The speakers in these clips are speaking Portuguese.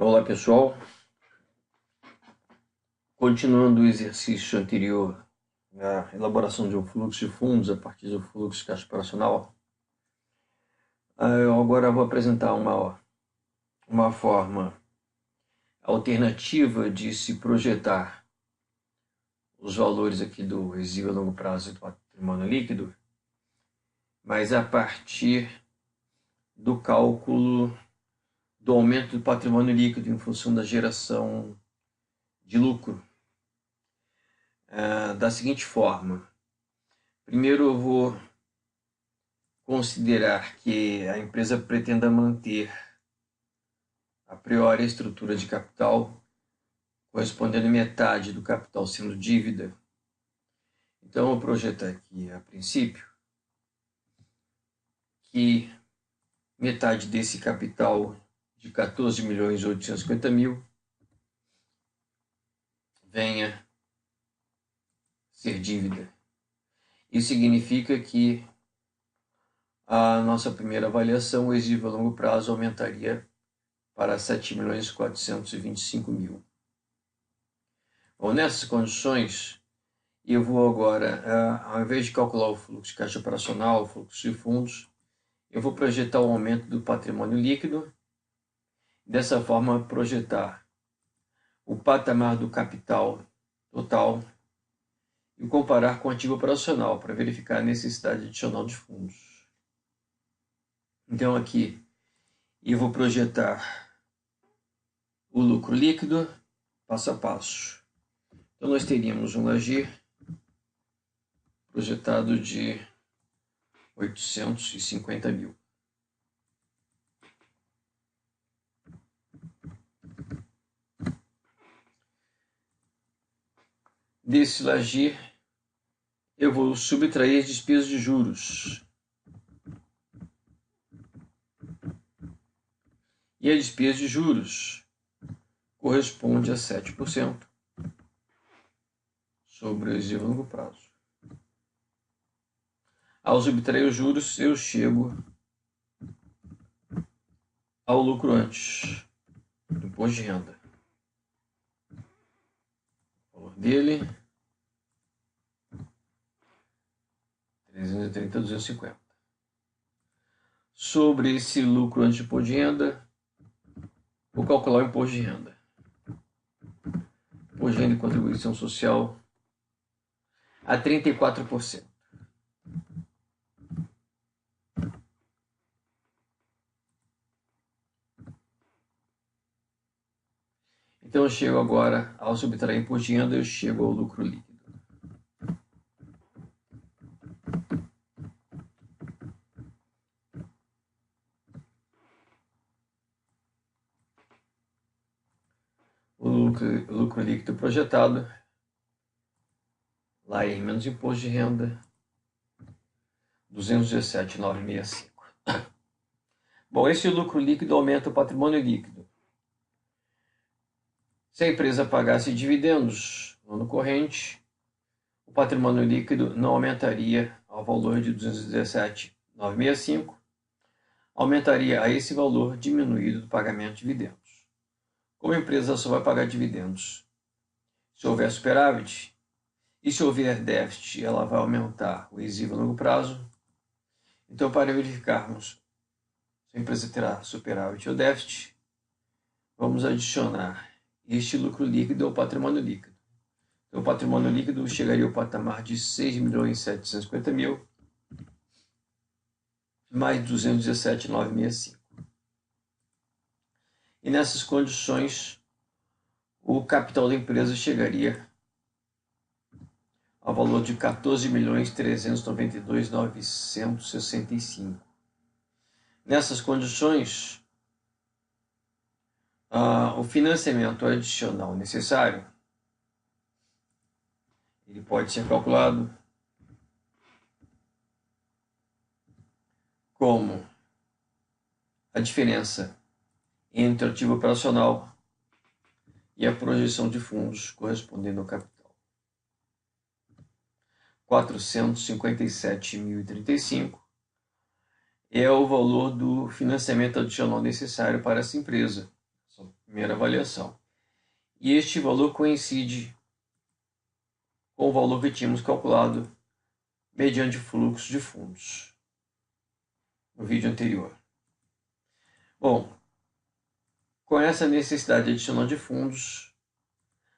Olá pessoal, continuando o exercício anterior, a elaboração de um fluxo de fundos a partir do fluxo de caixa operacional, eu agora vou apresentar uma forma alternativa de se projetar os valores aqui do resíduo a longo prazo e do patrimônio líquido, mas a partir do cálculo do aumento do patrimônio líquido em função da geração de lucro. Da seguinte forma: primeiro eu vou considerar que a empresa pretenda manter a priori a estrutura de capital correspondendo a metade do capital sendo dívida. Então eu vou projetar aqui a princípio que metade desse capital de 14.850.000 venha ser dívida. Isso significa que a nossa primeira avaliação, o resíduo a longo prazo, aumentaria para 7.425.000. Bom, nessas condições, eu vou agora, ao invés de calcular o fluxo de caixa operacional, o fluxo de fundos, eu vou projetar o aumento do patrimônio líquido, dessa forma projetar o patamar do capital total e comparar com o ativo operacional para verificar a necessidade adicional de fundos. Então aqui eu vou projetar o lucro líquido passo a passo. Então nós teríamos um LAGIR projetado de 850.000. Desse LAGIR eu vou subtrair as despesas de juros. E a despesa de juros corresponde a 7% sobre o resíduo a longo prazo. Ao subtrair os juros, eu chego ao lucro antes do imposto de renda. O valor dele, 330.250. Sobre esse lucro antes do imposto de renda, vou calcular o imposto de renda. Imposto de renda e contribuição social a 34%. Então eu chego agora, ao subtrair imposto de renda, eu chego ao lucro líquido. O lucro líquido projetado, lá em menos imposto de renda, 217.965. Bom, esse lucro líquido aumenta o patrimônio líquido. Se a empresa pagasse dividendos no ano corrente, o patrimônio líquido não aumentaria ao valor de 217.965, aumentaria a esse valor diminuído do pagamento de dividendos. Como a empresa só vai pagar dividendos se houver superávit, e se houver déficit, ela vai aumentar o resíduo a longo prazo. Então, para verificarmos se a empresa terá superávit ou déficit, vamos adicionar este lucro líquido ao patrimônio líquido. Então, o patrimônio líquido chegaria ao patamar de 6.750.000 mais 217.965. E nessas condições, o capital da empresa chegaria ao valor de 14.392.965. Nessas condições, o financiamento adicional necessário ele pode ser calculado como a diferença entre o ativo operacional e a projeção de fundos correspondendo ao capital. 457.035 é o valor do financiamento adicional necessário para essa empresa. primeira avaliação. E este valor coincide com o valor que tínhamos calculado mediante o fluxo de fundos no vídeo anterior. Bom, com essa necessidade adicional de fundos,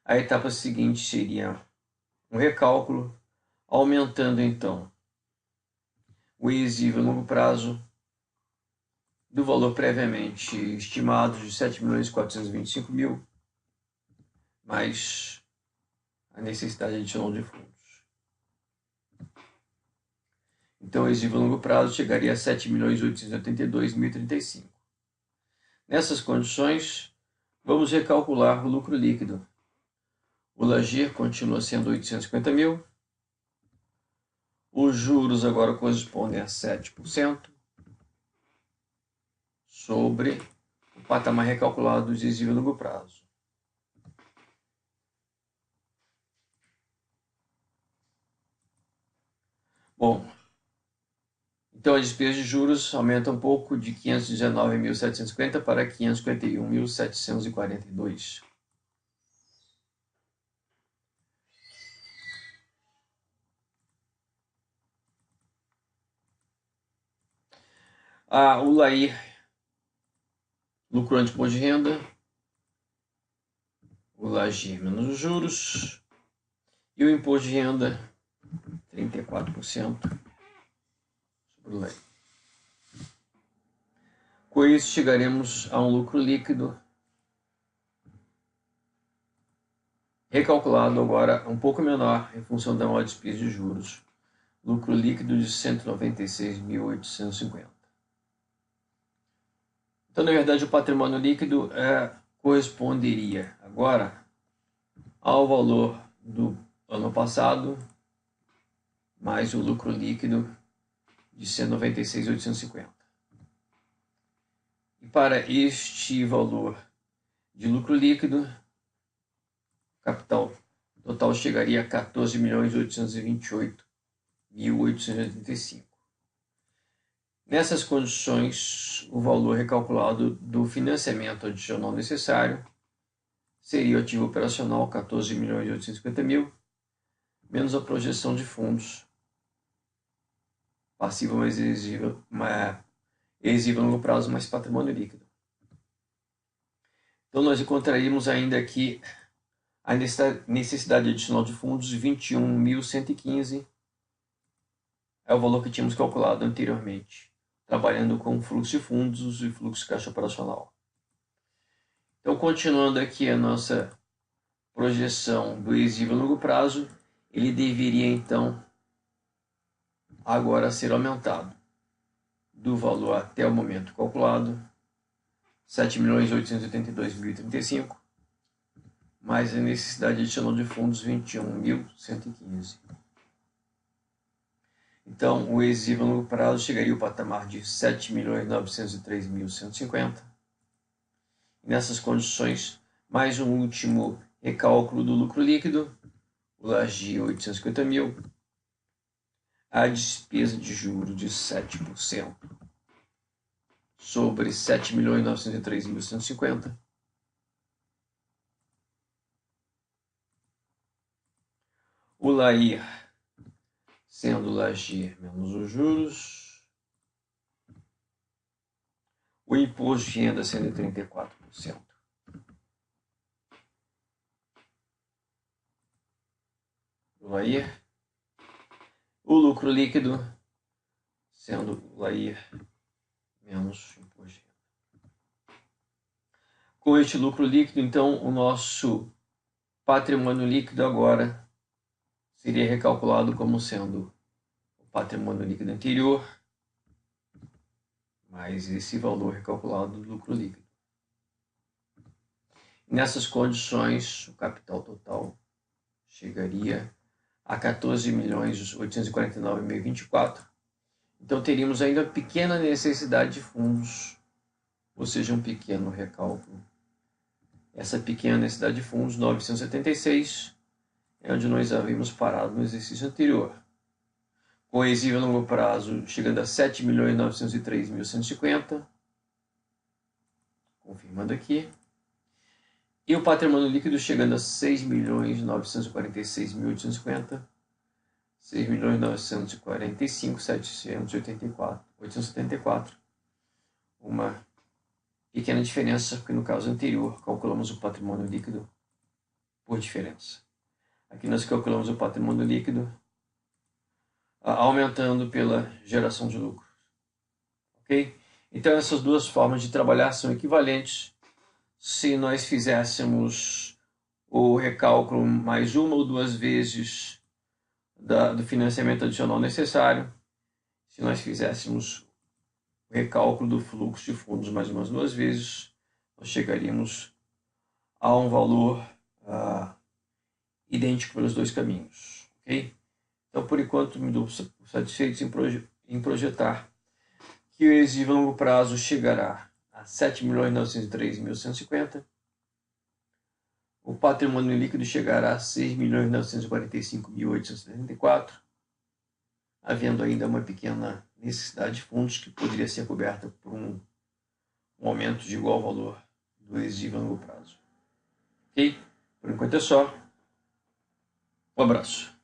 a etapa seguinte seria um recálculo, aumentando então o exíguo a longo prazo do valor previamente estimado de 7.425.000, mais a necessidade adicional de fundos. Então, o exíguo a longo prazo chegaria a 7.882.035. Nessas condições, vamos recalcular o lucro líquido. O LAGIR continua sendo 850.000. Os juros agora correspondem a 7% sobre o patamar recalculado de exíguo a longo prazo. Bom, então a despesa de juros aumenta um pouco de 519.750 para 551.742. O LAIR, lucro antes de imposto de renda, o LAGIR menos os juros, e o imposto de renda, 34% sobre o LAIR. Com isso, chegaremos a um lucro líquido recalculado agora um pouco menor em função da maior despesa de juros. Lucro líquido de 196.850. Então, na verdade, o patrimônio líquido corresponderia agora ao valor do ano passado mais o lucro líquido de 196.850. E para este valor de lucro líquido, o capital total chegaria a 14.828.885. Nessas condições, o valor recalculado do financiamento adicional necessário seria o ativo operacional 14.850.000, menos a projeção de fundos, passivo mais exigível a longo prazo, mais patrimônio líquido. Então, nós encontraríamos ainda aqui a necessidade adicional de fundos de 21.115, é o valor que tínhamos calculado anteriormente, trabalhando com fluxo de fundos e fluxo de caixa operacional. Então, continuando aqui a nossa projeção do exíguo a longo prazo, ele deveria então agora ser aumentado do valor até o momento calculado, 7.882.035, mais a necessidade adicional de fundos 21.115. Então, o exíguo a longo prazo chegaria ao patamar de 7.903.150. Nessas condições, mais um último recálculo do lucro líquido, o LAGIR 850.000, a despesa de juros de 7% sobre 7.903.150. O LAIR, sendo o LAGIR menos os juros, o imposto de renda sendo 34%. O LAIR, o lucro líquido sendo o LAIR menos imposto de renda. Com este lucro líquido, então, o nosso patrimônio líquido agora seria recalculado como sendo o patrimônio líquido anterior mais esse valor recalculado do lucro líquido. Nessas condições, o capital total chegaria a 14.849.024. Então, teríamos ainda pequena necessidade de fundos, ou seja, um pequeno recálculo. Essa pequena necessidade de fundos, 976, é onde nós havíamos parado no exercício anterior. Com exíguo a longo prazo chegando a 7.903.150, confirmando aqui, E o patrimônio líquido chegando a 6.946.850, 6.945.784, uma pequena diferença, porque no caso anterior calculamos o patrimônio líquido por diferença. Aqui nós calculamos o patrimônio líquido aumentando pela geração de lucro. Ok? Então essas duas formas de trabalhar são equivalentes se nós fizéssemos o recálculo mais uma ou duas vezes do financiamento adicional necessário, se nós fizéssemos o recálculo do fluxo de fundos mais umas duas vezes, nós chegaríamos a um valor idêntico pelos dois caminhos. Ok? Então, por enquanto, me dou satisfeito em projetar que o ESI de longo prazo chegará a 7.903.150, o patrimônio líquido chegará a 6.945.874, havendo ainda uma pequena necessidade de fundos que poderia ser coberta por um aumento de igual valor do ESI de longo prazo. Ok? Por enquanto é só. Um abraço.